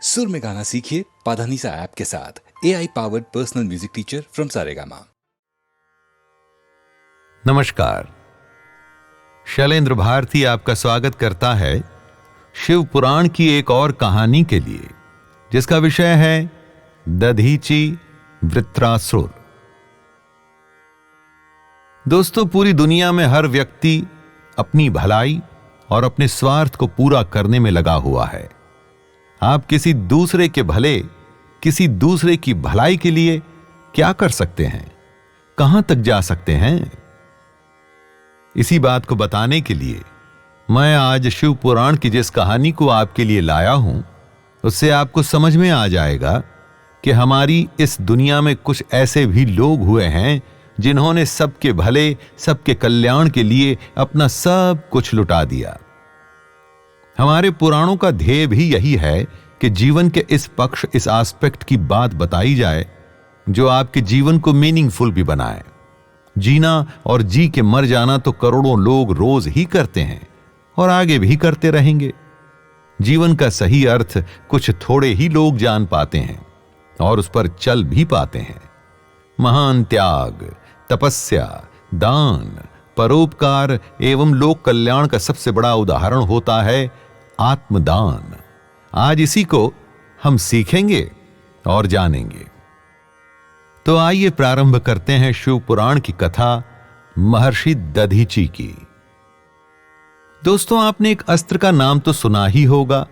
सुर में गाना सीखिए पाधानीसा ऐप के साथ। AI powered personal music teacher from Saregama. नमस्कार, शैलेंद्र भारती आपका स्वागत करता है शिव पुराण की एक और कहानी के लिए, जिसका विषय है दधीची वृत्रासुर। दोस्तों, पूरी दुनिया में हर व्यक्ति अपनी भलाई और अपने स्वार्थ को पूरा करने में लगा हुआ है। आप किसी दूसरे के भले, किसी दूसरे की भलाई के लिए क्या कर सकते हैं, कहां तक जा सकते हैं? इसी बात को बताने के लिए मैं आज शिव पुराण की जिस कहानी को आपके लिए लाया हूं, उससे आपको समझ में आ जाएगा कि हमारी इस दुनिया में कुछ ऐसे भी लोग हुए हैं जिन्होंने सबके भले, सबके कल्याण के लिए अपना सब कुछ लुटा दिया। हमारे पुराणों का ध्येय भी यही है कि जीवन के इस पक्ष, इस एस्पेक्ट की बात बताई जाए जो आपके जीवन को मीनिंगफुल भी बनाए। जीना और जी के मर जाना तो करोड़ों लोग रोज ही करते हैं और आगे भी करते रहेंगे। जीवन का सही अर्थ कुछ थोड़े ही लोग जान पाते हैं और उस पर चल भी पाते हैं। महान त्याग, तपस्या, दान, परोपकार एवं लोक कल्याण का सबसे बड़ा उदाहरण होता है आत्मदान। आज इसी को हम सीखेंगे और जानेंगे। तो आइए प्रारंभ करते हैं शिव पुराण की कथा महर्षि दधीची की। दोस्तों, आपने एक अस्त्र का नाम तो सुना ही होगा,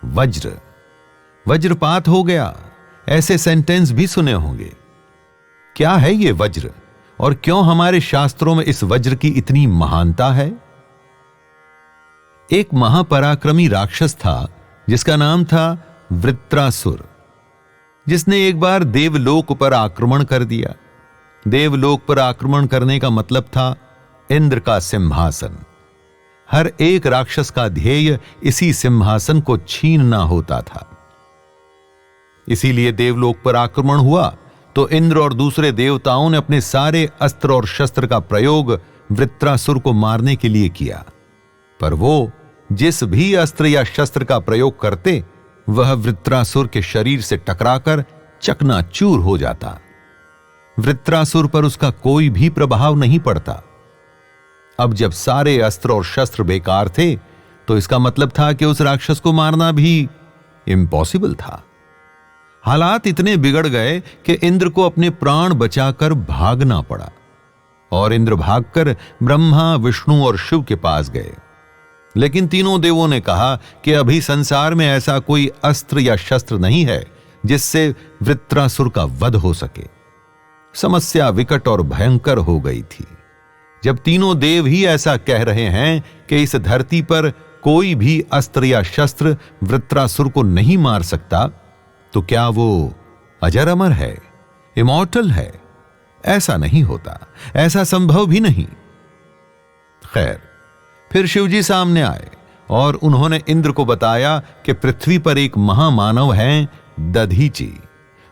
वज्र। वज्रपात हो गया, ऐसे सेंटेंस भी सुने होंगे। क्या है ये वज्र और क्यों हमारे शास्त्रों में इस वज्र की इतनी महानता है? एक महापराक्रमी राक्षस था जिसका नाम था वृत्रासुर, जिसने एक बार देवलोक पर आक्रमण कर दिया। देवलोक पर आक्रमण करने का मतलब था इंद्र का सिंहासन। हर एक राक्षस का ध्येय इसी सिंहासन को छीनना होता था। इसीलिए देवलोक पर आक्रमण हुआ तो इंद्र और दूसरे देवताओं ने अपने सारे अस्त्र और शस्त्र का प्रयोग वृत्रासुर को मारने के लिए किया। पर वो जिस भी अस्त्र या शस्त्र का प्रयोग करते, वह वृत्रासुर के शरीर से टकराकर चकनाचूर हो जाता। वृत्रासुर पर उसका कोई भी प्रभाव नहीं पड़ता। अब जब सारे अस्त्र और शस्त्र बेकार थे, तो इसका मतलब था कि उस राक्षस को मारना भी इम्पॉसिबल था। हालात इतने बिगड़ गए कि इंद्र को अपने प्राण बचाकर भागना पड़ा और इंद्र भागकर ब्रह्मा, विष्णु और शिव के पास गए। लेकिन तीनों देवों ने कहा कि अभी संसार में ऐसा कोई अस्त्र या शस्त्र नहीं है जिससे वृत्रासुर का वध हो सके। समस्या विकट और भयंकर हो गई थी। जब तीनों देव ही ऐसा कह रहे हैं कि इस धरती पर कोई भी अस्त्र या शस्त्र वृत्रासुर को नहीं मार सकता, तो क्या वो अजर अमर है, इमॉर्टल है? ऐसा नहीं होता, ऐसा संभव भी नहीं। खैर, फिर शिवजी सामने आए और उन्होंने इंद्र को बताया कि पृथ्वी पर एक महामानव हैं दधीची।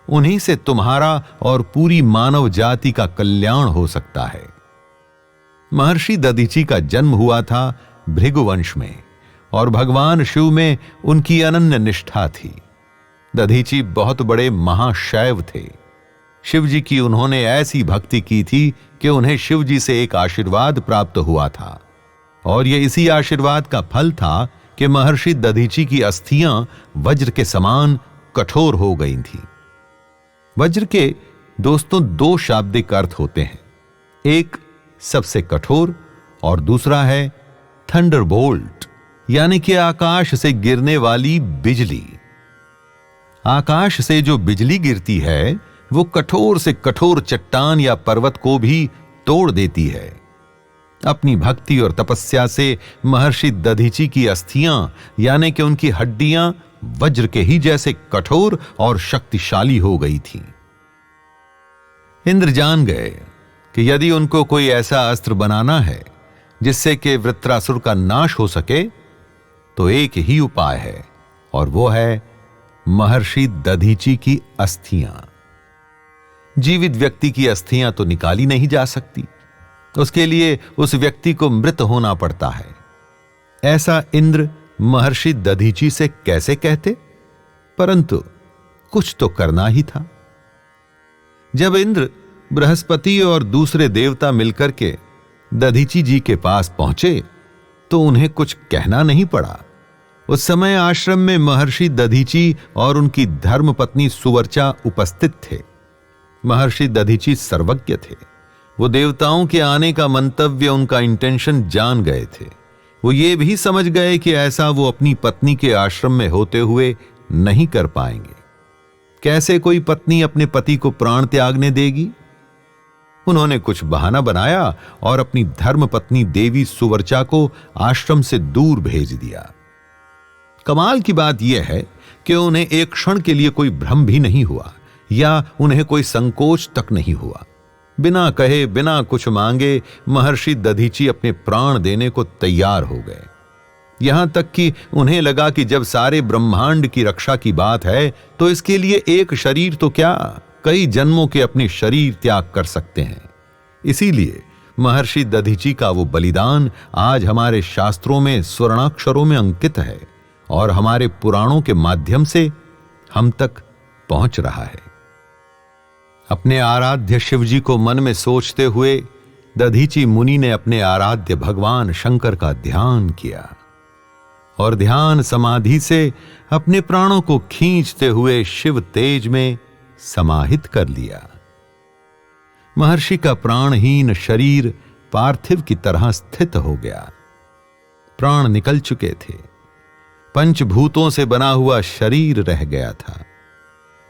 उन्हीं से तुम्हारा और पूरी मानव जाति का कल्याण हो सकता है। महर्षि दधीची का जन्म हुआ था भृगुवंश में और भगवान शिव में उनकी अनन्य निष्ठा थी। दधीची बहुत बड़े महाशैव थे। शिवजी की उन्होंने ऐसी भक्ति की थी कि उन्हें शिवजी से एक आशीर्वाद प्राप्त हुआ था और यह इसी आशीर्वाद का फल था कि महर्षि दधीची की अस्थियां वज्र के समान कठोर हो गई थीं। वज्र के दोस्तों दो शाब्दिक अर्थ होते हैं, एक सबसे कठोर और दूसरा है थंडरबोल्ट, यानी कि आकाश से गिरने वाली बिजली। आकाश से जो बिजली गिरती है वो कठोर से कठोर चट्टान या पर्वत को भी तोड़ देती है। अपनी भक्ति और तपस्या से महर्षि दधीची की अस्थियां यानी कि उनकी हड्डियां वज्र के ही जैसे कठोर और शक्तिशाली हो गई थीं। इंद्र जान गए कि यदि उनको कोई ऐसा अस्त्र बनाना है जिससे कि वृत्रासुर का नाश हो सके, तो एक ही उपाय है और वो है महर्षि दधीची की अस्थियां। जीवित व्यक्ति की अस्थियां तो निकाली नहीं जा सकती, उसके लिए उस व्यक्ति को मृत होना पड़ता है। ऐसा इंद्र महर्षि दधीची से कैसे कहते? परंतु कुछ तो करना ही था। जब इंद्र, बृहस्पति और दूसरे देवता मिलकर के दधीची जी के पास पहुंचे तो उन्हें कुछ कहना नहीं पड़ा। उस समय आश्रम में महर्षि दधीची और उनकी धर्मपत्नी सुवर्चा उपस्थित थे। महर्षि दधीची सर्वज्ञ थे। वो देवताओं के आने का मंतव्य, उनका इंटेंशन जान गए थे। वो ये भी समझ गए कि ऐसा वो अपनी पत्नी के आश्रम में होते हुए नहीं कर पाएंगे। कैसे कोई पत्नी अपने पति को प्राण त्यागने देगी? उन्होंने कुछ बहाना बनाया और अपनी धर्मपत्नी देवी सुवर्चा को आश्रम से दूर भेज दिया। कमाल की बात यह है कि उन्हें एक क्षण के लिए कोई भ्रम भी नहीं हुआ या उन्हें कोई संकोच तक नहीं हुआ। बिना कहे, बिना कुछ मांगे महर्षि दधीची अपने प्राण देने को तैयार हो गए। यहां तक कि उन्हें लगा कि जब सारे ब्रह्मांड की रक्षा की बात है तो इसके लिए एक शरीर तो क्या, कई जन्मों के अपने शरीर त्याग कर सकते हैं। इसीलिए महर्षि दधीची का वो बलिदान आज हमारे शास्त्रों में स्वर्णाक्षरों में अंकित है और हमारे पुराणों के माध्यम से हम तक पहुंच रहा है। अपने आराध्य शिवजी को मन में सोचते हुए दधीची मुनि ने अपने आराध्य भगवान शंकर का ध्यान किया और ध्यान समाधि से अपने प्राणों को खींचते हुए शिव तेज में समाहित कर लिया। महर्षि का प्राणहीन शरीर पार्थिव की तरह स्थित हो गया। प्राण निकल चुके थे। पंचभूतों से बना हुआ शरीर रह गया था।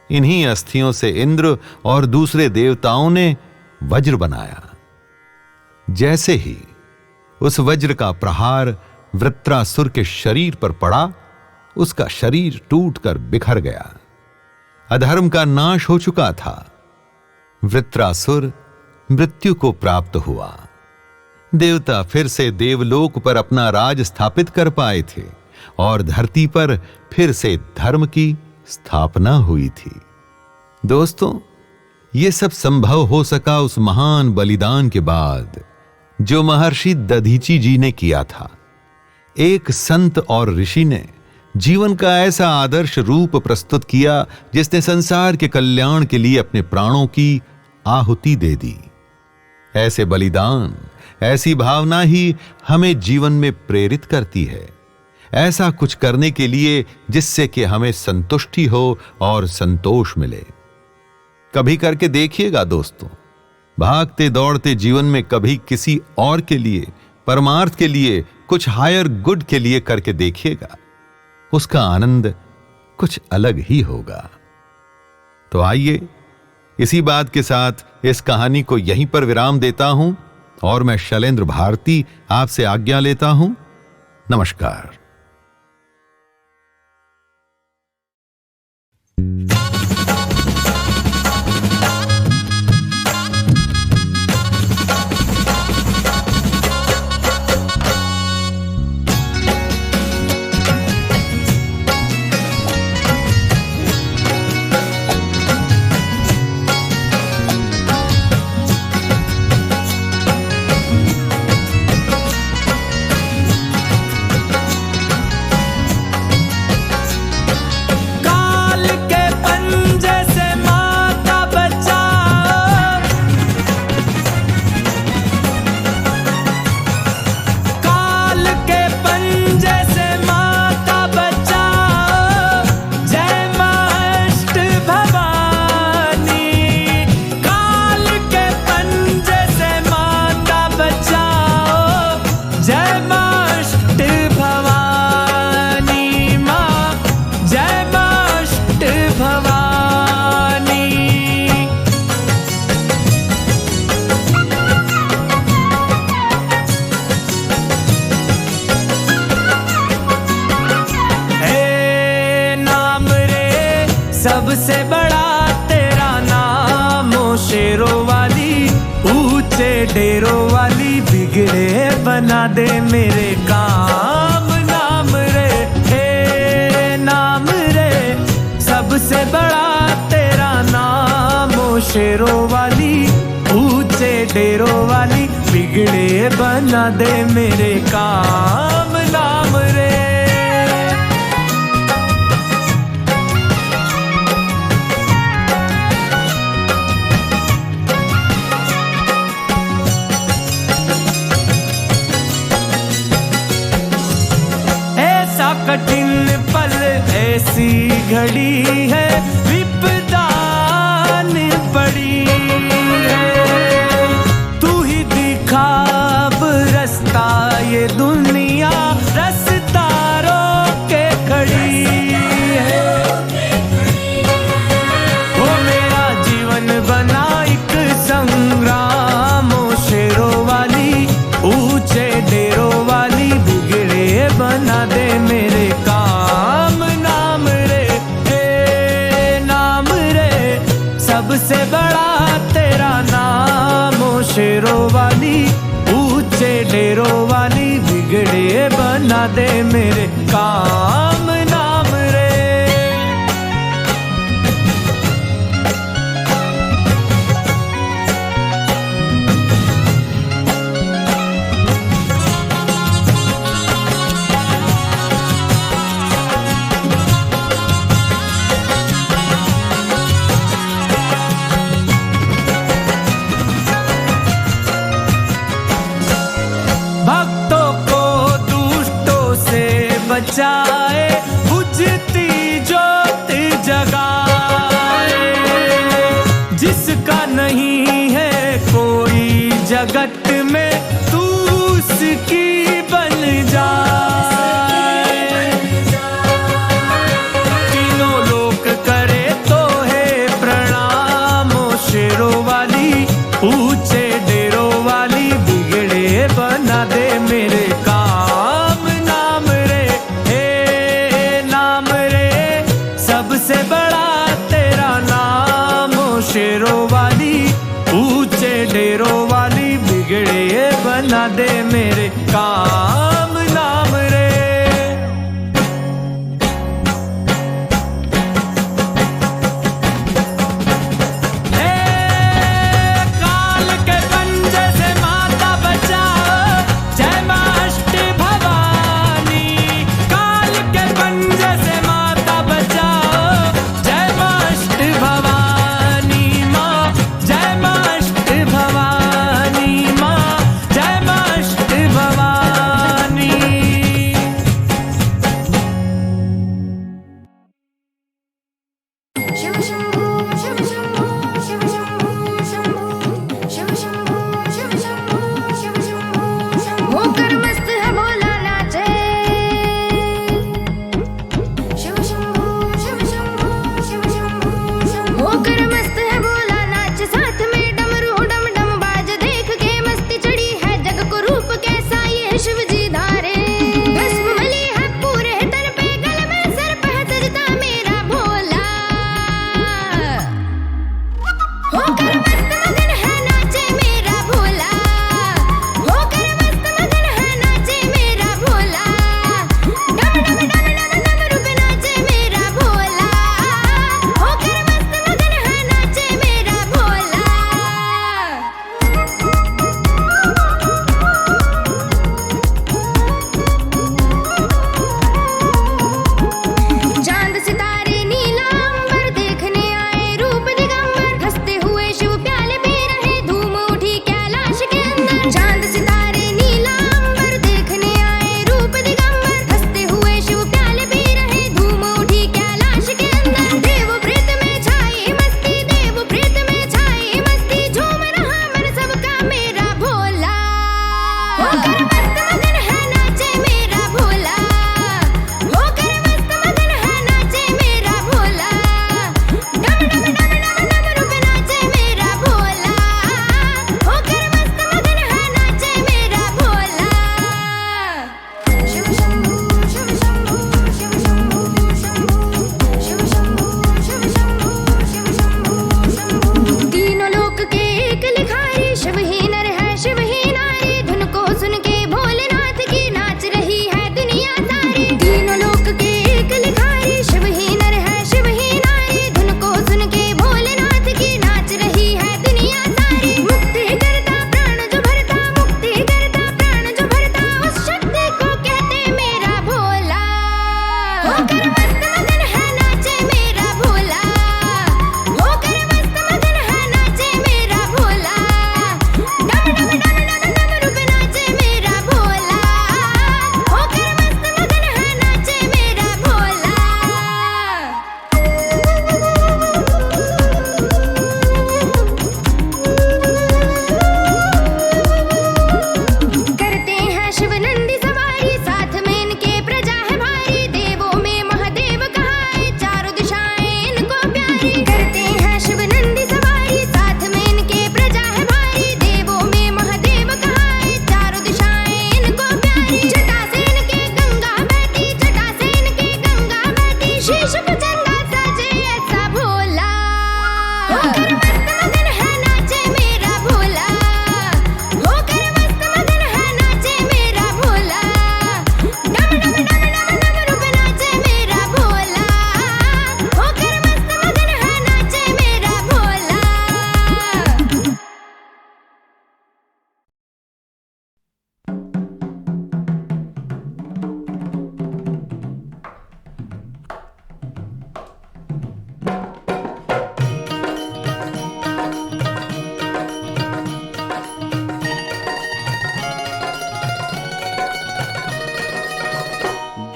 इन्हीं अस्थियों से इंद्र और दूसरे देवताओं ने वज्र बनाया। जैसे ही उस वज्र का प्रहार वृत्रासुर के शरीर पर पड़ा, उसका शरीर टूटकर बिखर गया। अधर्म का नाश हो चुका था। वृत्रासुर मृत्यु को प्राप्त हुआ। देवता फिर से देवलोक पर अपना राज स्थापित कर पाए थे और धरती पर फिर से धर्म की स्थापना हुई थी। दोस्तों, ये सब संभव हो सका उस महान बलिदान के बाद जो महर्षि दधीची जी ने किया था। एक संत और ऋषि ने जीवन का ऐसा आदर्श रूप प्रस्तुत किया जिसने संसार के कल्याण के लिए अपने प्राणों की आहुति दे दी। ऐसे बलिदान, ऐसी भावना ही हमें जीवन में प्रेरित करती है। ऐसा कुछ करने के लिए जिससे कि हमें संतुष्टि हो और संतोष मिले। कभी करके देखिएगा दोस्तों, भागते दौड़ते जीवन में कभी किसी और के लिए, परमार्थ के लिए, कुछ हायर गुड के लिए करके देखिएगा। उसका आनंद कुछ अलग ही होगा। तो आइए, इसी बात के साथ इस कहानी को यहीं पर विराम देता हूं और मैं शैलेंद्र भारती आपसे आज्ञा लेता हूं। नमस्कार। सबसे बड़ा तेरा नाम, ओ शेरों वाली, ऊंचे डेरों वाली, बिगड़े बना दे मेरे काम। नाम रे, हे नाम रे, सबसे बड़ा तेरा नाम, ओ शेरों वाली, ऊंचे डेरों वाली, बिगड़े बना दे मेरे काम। नाम रे। घड़ी है विपदान पड़ी है। तू ही दिखा अब रास्ता, ये दुनिया रास्ता रोके खड़ी है। वो मेरा जीवन बना एक संग्राम, शेरों वाली ऊंचे डेरों वाली, बिगड़े बना दे मेरे काम। नाम रे हे नाम रे, सबसे बड़ा तेरा नाम। ओ शेरों वाली ऊंचे डेरों वाली, बिगड़े बना दे मेरे काम। नाम रे भक्तों को दुष्टों से बचाए, बुझती ज्योत जगाए। जिसका नहीं है कोई जगत में, तू उसकी बन जाए। तीनों लोक करे तो है प्रणाम। ओ शेरों वाली ऊंचे डेरों वाली, बिगड़े बना दे मेरे काम। नाम रे हे नाम रे, सबसे बड़ा तेरा नाम। ओ शेरों वाली ऊंचे डेरों वाली, बिगड़े बना दे मेरे काम। नाम रे काल के पंजे से माता बचाओ, जय मां अष्ट भवानी। काल के पंजे से माता बचाओ, जय मां अष्ट भवानी मां। जय मां अष्ट भवानी मां, जय मां अष्ट भवानी।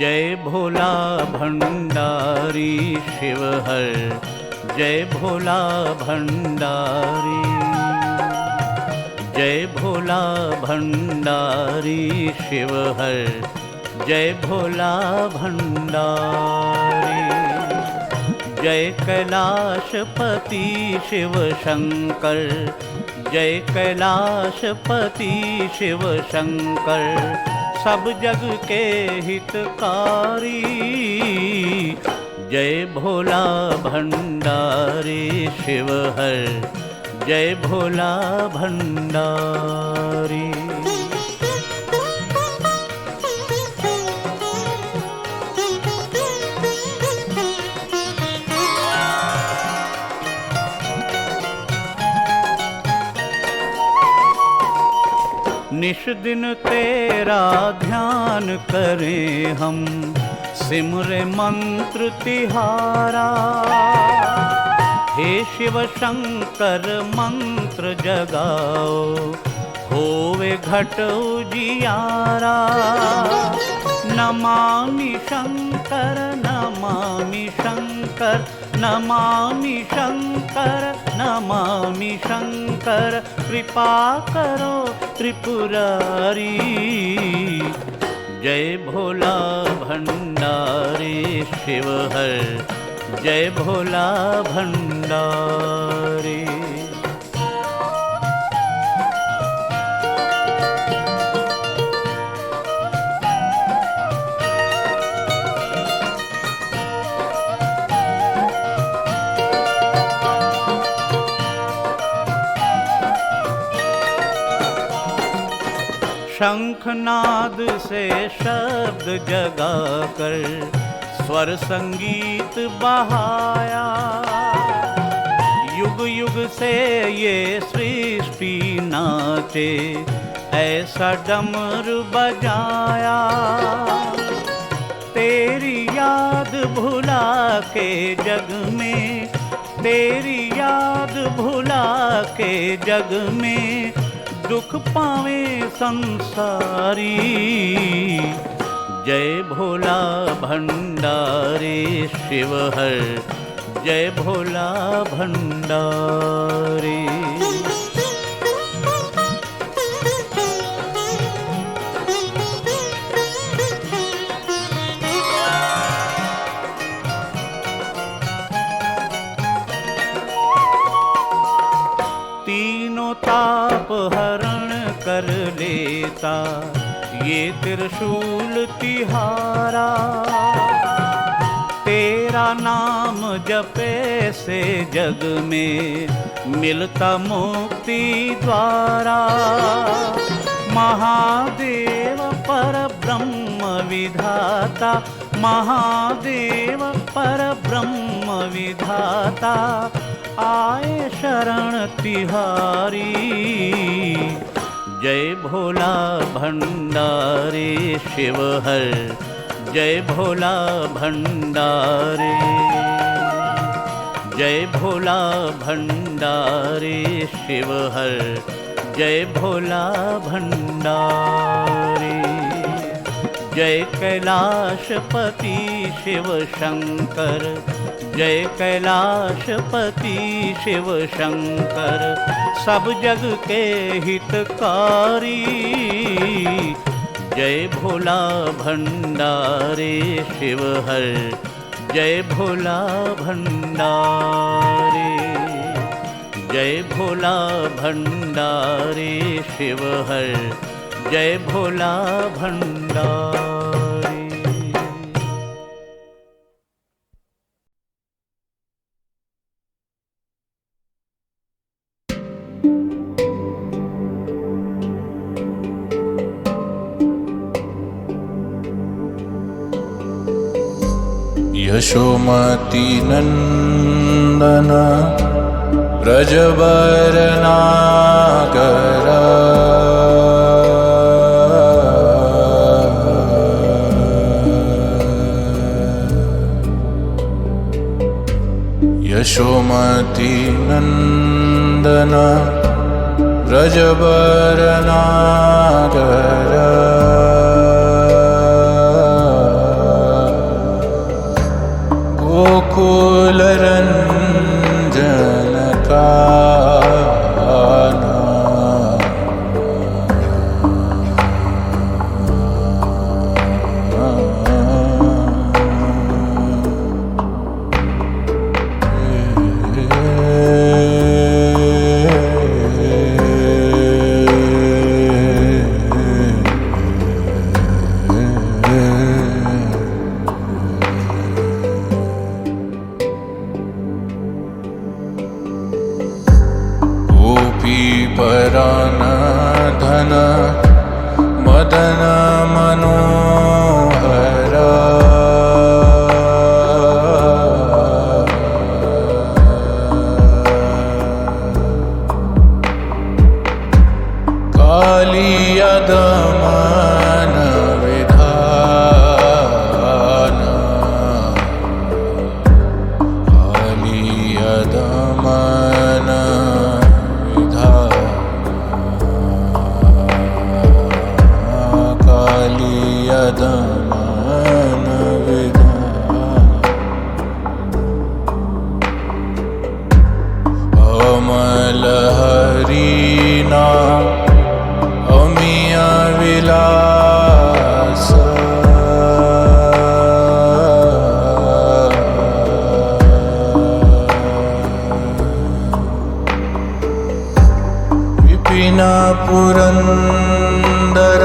जय भोला भंडारी शिव हर, जय भोला भंडारी, जय भोला भंडारी शिव हर, जय भोला भंडारी। जय कैलाशपति शिव शंकर, जय कैलाशपति शिव शंकर, सब जग के हितकारी। जय भोला भंडारी शिव हर, जय भोला भंडारी। निश दिन तेरा ध्यान करें हम, सिमरे मंत्र तिहारा। हे शिव शंकर मंत्र जगाओ, होवे घट उजियारा। नमामि शंकर नमामि शंकर, नमामि शंकर नमामि शंकर, कृपा करो त्रिपुरारी। जय भोला भंडारी शिव हर, जय भोला भंडारी। शंखनाद से शब्द जगाकर, स्वर संगीत बहाया। युग युग से ये सृष्टि नाचे, ऐसा डमरू बजाया। तेरी याद भुला के जग में, तेरी याद भुला के जग में, दुख पावे संसारी। जय भोला भंडारी शिव हर, जय भोला भंडारी। तीनों ताप हरण कर लेता, ये त्रिशूल तिहारा। तेरा नाम जपे से जग में, मिलता मुक्ति द्वारा। महादेव पर ब्रह्म विधाता, महादेव पर ब्रह्म विधाता, आए शरण तिहारी। जय भोला भंडारी शिव हर, जय भोला भंडारी, जय भोला भंडारी शिव हर, जय भोला भंडारी। जय कैलाशपति शिव शंकर, जय कैलाशपति शिव शंकर, सब जग के हितकारी। जय भोला भंडारी शिव हर, जय भोला भंडारी, जय भोला भंडारी शिव हर, जय भोला भंडारी। यशोमती नंदन ब्रजवर नागर, यशोमती नंदन ब्रजवर नागर, गोकुलरञ्जन कानन परान धन मदन मनोहर कालिया दमन विधान कालिया दमन दमन अमल हरिना अमिया विलास विपिन पुरंदर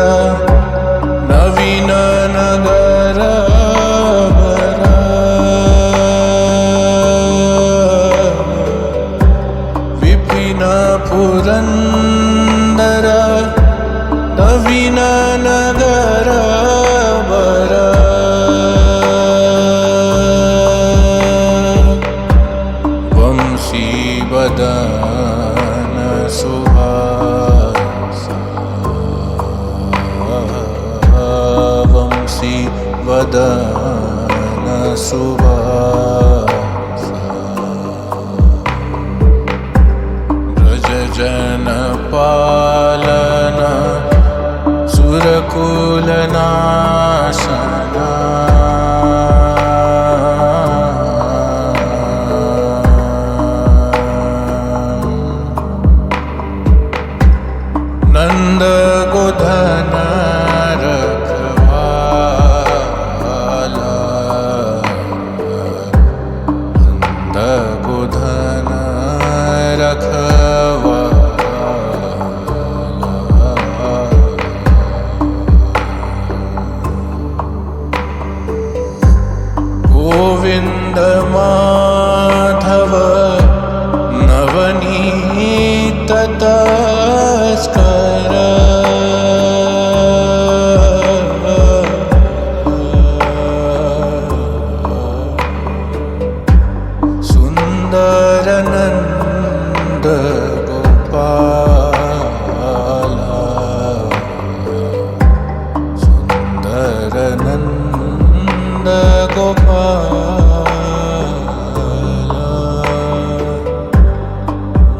नवीन नगर विपिन पुरंदर नवीन नगर वंशी वदन सुहासा वंशी वदन सुवासा ब्रज जन पालन सुरकुल नाशना नंद गोधन गोधन रखवा गोविंद माधव नवनीत तस्कर नंद गोपाल सुंदर नंद गोपाल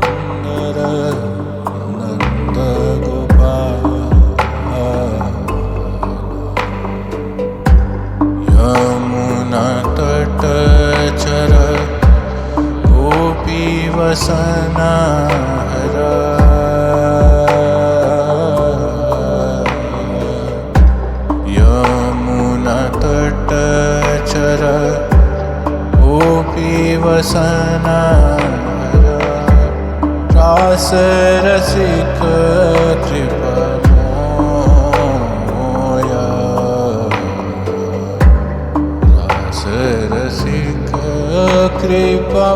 सुंदर नंद गोपाल यमुना तट चर गोपी वसना यमुना तट चर गोपी वसना रास रसिक कृपा रास रसिक कृपा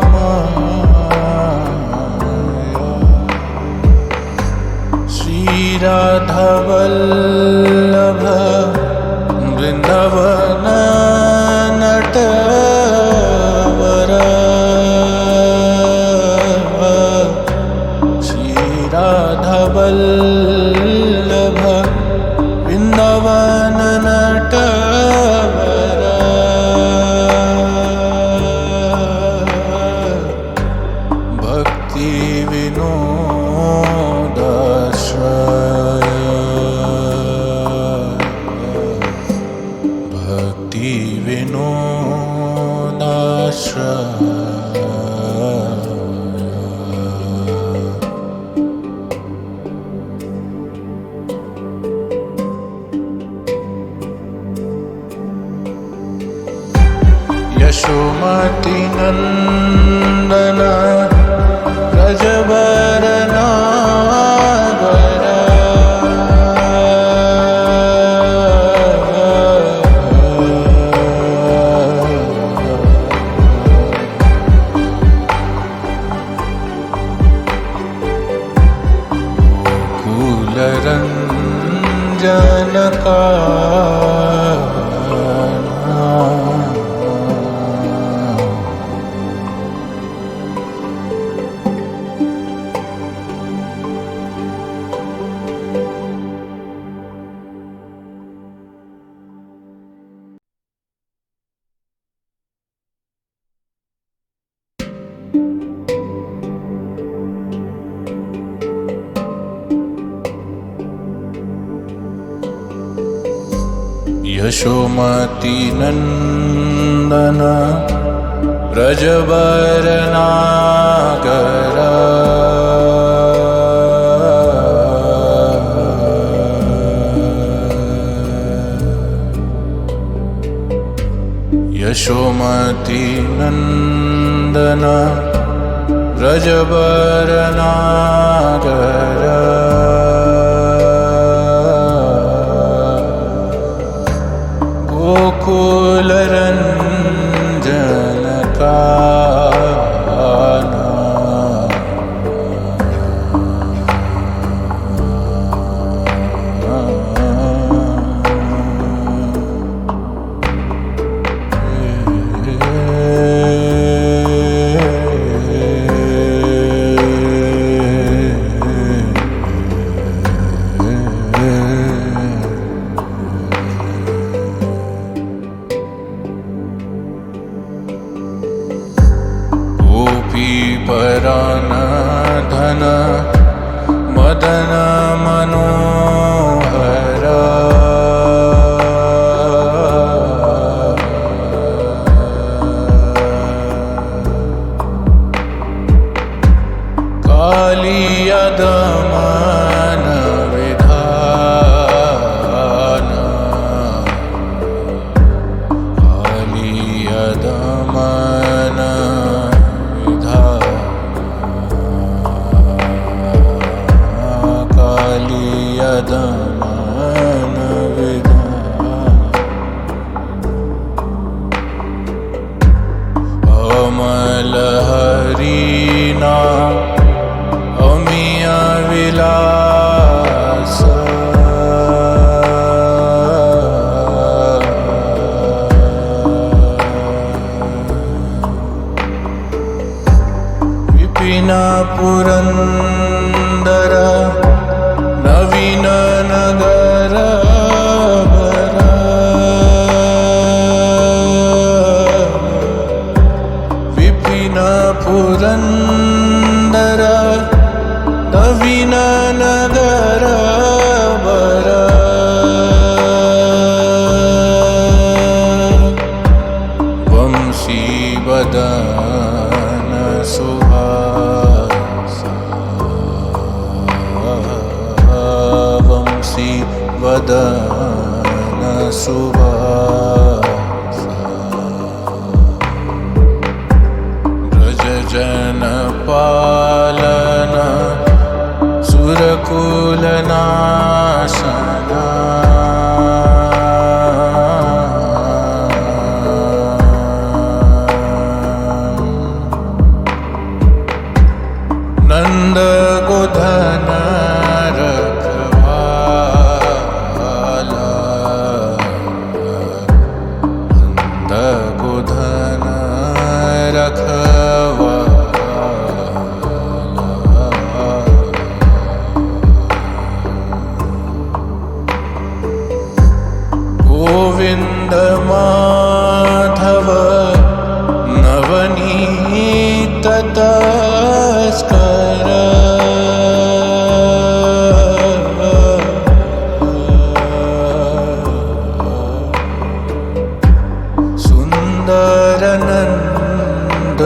राधा वल्लभ वृंदावन नटवर श्री राधा वल्लभ वृंदावन नटवर भक्ति विनोद भक्ति यशोमती नंदन व्रजवर नागर गोकुल रंजन यशोमती नंदन व्रजवर नागर यशोमती नंदन व्रजवर नागर गोकुल रंजन काना परान धन मदन मनोहर कालिया दमन विधान कालिया दमन दमन अमल हरिना अमिया विलास विपिन पुरंदर नवीन नगर विपिन पुरंदर नवीन नगर वंशी वदन वंशी वदन सुवास ब्रज जन पालन सुरकुल नाशना नंद गोधन गोविंद माधव नवनीत तस्कर सुंदर नंद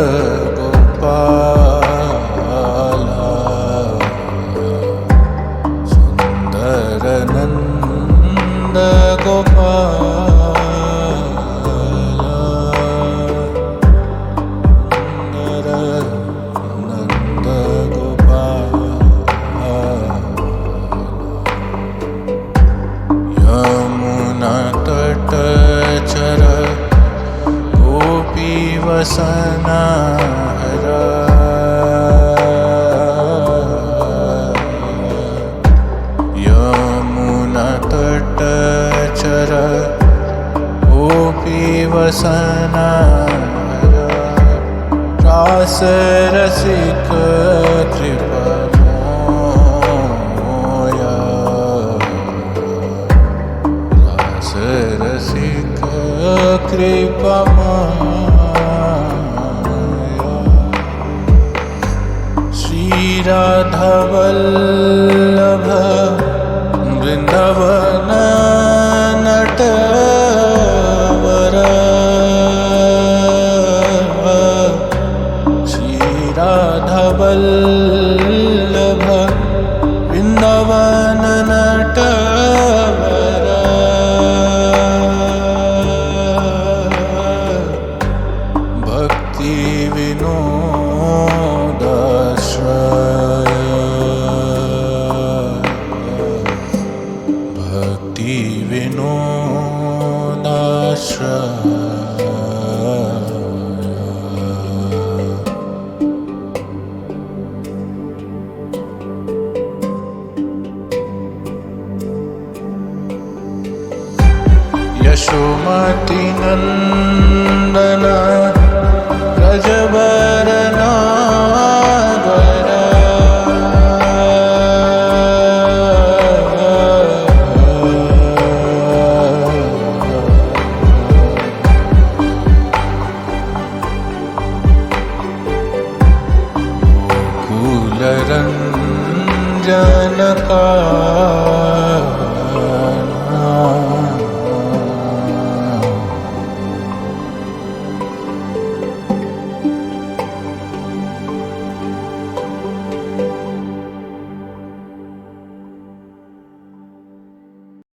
रास रसिक कृपमोया रास रसिक कृपमोया श्री राधावल्लभ वृंदावन नटवर श्री राधावल्लभ वृंदावन नटवर भक्ति विनोदाश्रय भक्ति विनोदाश्रय यशोमती नंदन ब्रजवरना जनका